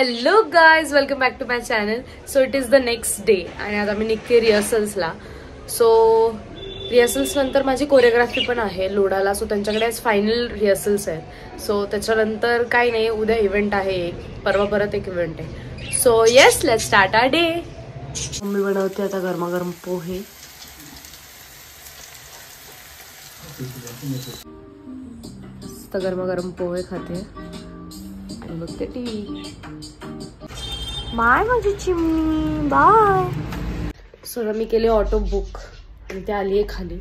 Hello guys, welcome back to my channel. So it is the next day आणि आता मी निघते रिहर्सल्सला. So rehearsals नंतर माझी कोरिओग्राफी पण आहे लोडाला. सो त्यांच्याकडे आज फायनल रिहर्सल्स आहेत. सो त्याच्यानंतर काही नाही, उद्या इव्हेंट आहे एक, परवा परत एक इव्हेंट आहे. So yes, let's start our day. Mummy बनवते आता गरमागरम पोहे. मस्त गरमागरम पोहे खाते आणि बघते टीव्ही. बाय माझी चिमणी, बाय. सो मी केले ऑटो बुक आणि ते आली आहे खाली.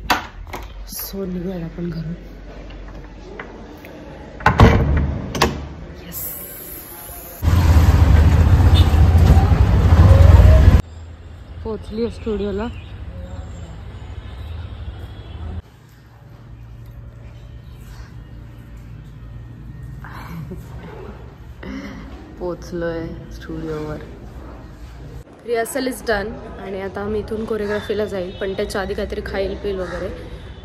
सो निघूया आपण घरून. येस, पोचली स्टुडिओला. पोचलोय स्टुडिओवर. रिहर्सल इज डन आणि आता मी इथून कोरिओग्राफीला जाईल, पण त्याच्या आधी काहीतरी खाईल पिल वगैरे.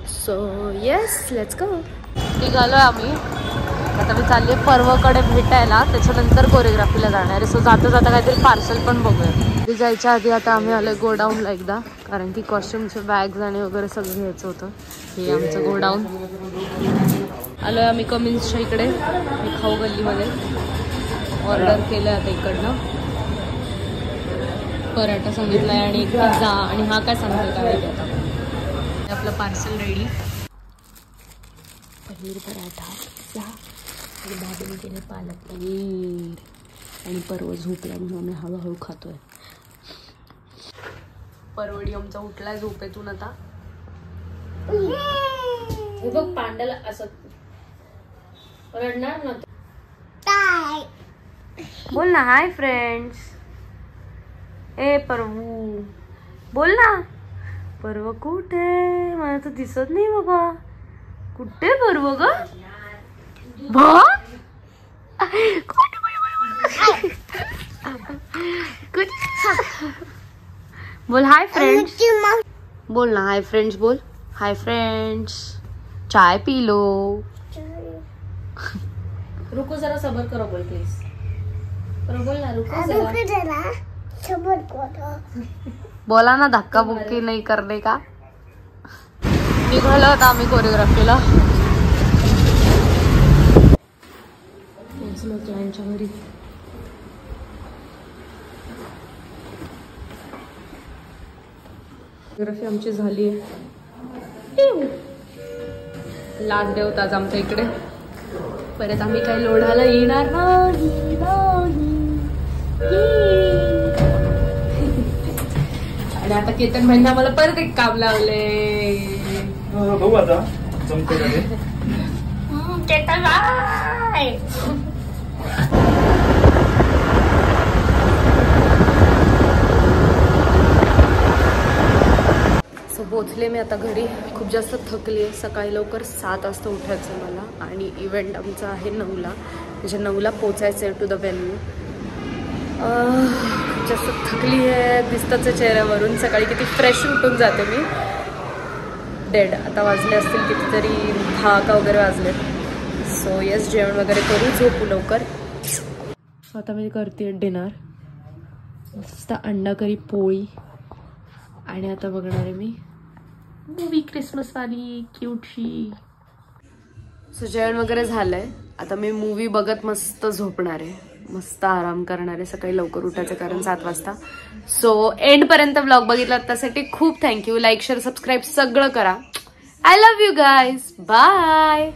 So yes, let's go. निघालोय आम्ही. आता मी चालली आहे पर्वकडे भेटायला, त्याच्यानंतर कोरिओग्राफीला जाणार आहे. सो जाता जाता काहीतरी पार्सल पण बघूया. जायच्या आधी आता आम्ही आलोय गोडाऊनला एकदा, कारण की कॉस्ट्युमचे बॅग्स आणि वगैरे सगळं घ्यायचं होतं. हे आमचं गोडाऊन. आलोय आम्ही कमिन्सच्या इकडे, मी खाऊ गल्लीमध्ये. ऑर्डर केलं आता इकडनं. पराठा सांगितलाय आणि एक पिझ्झा. आणि हा काय सांगतोय काय आता. आपलं parcel ready. Paneer paratha, pizza आणि भाजी केले पालक पनीर. आणि पर्व झोपला म्हणून आम्ही हळूहळू खातोय. परवडी आमचा उठलाय झोपेतून आता. हे बघ पांड्याला असं रडणार ना. बोल ना हाय फ्रेंड्स. ए परवू बोल ना. परव कुठे? मला तर दिसत नाही बाबा. कुठे परव ग? बोल हाय फ्रेंड्स. बोल ना हाय फ्रेंड्स. बोल हाय फ्रेंड्स. चाय पी लो. रुको जरा, सबर करो. बोल प्लीज. बोल ना, रुको जरा. बोला ना, धक्का बुक्की नाही करणे का. निघालो होता आम्ही कोरिओग्राफीला. क्लायंटच्या घरी. कोरिओग्राफी आमची झाली आहे. लास्ट डे होता आज आमच्या इकडे. परत आम्ही काही लोढाला येणार नाही. आणि आता केतन भाईंना मला परत एक काम लावले. बघू आता जमते का ते. केतन भाई सो पोचले मी आता घरी. खूप जास्त थकली आहे. सकाळी लवकर 7 वाजता उठायचं मला आणि इव्हेंट आमचा आहे 9ला. म्हणजे 9ला पोचायचं आहे टू द वेन्यू. जास्त थकली आहे, दिसताच चेहऱ्यावरून. सकाळी किती फ्रेश उठून जाते मी. डेड. आता वाजले असतील कितीतरी 10 का वगैरे वाजलेत. सो येस, जेवण वगैरे करू, झोपू लवकर. आता मी करते डिनर. मस्त अंडा करी पोळी. आणि आता बघणार आहे मी मूवी क्रिसमसवाली क्यूटशी. सो जेवण वगैरे झालंय. आता मी मूवी बघत मस्त झोपणार आहे. मस्त आराम करणार आहे. सकाळी लवकर उठायचं कारण 7 वाजता. सो एंडपर्यंत व्लॉग बघितला त्यासाठी खूप थँक्यू. लाईक शेअर सबस्क्राईब सगळं करा. I love you guys. Bye.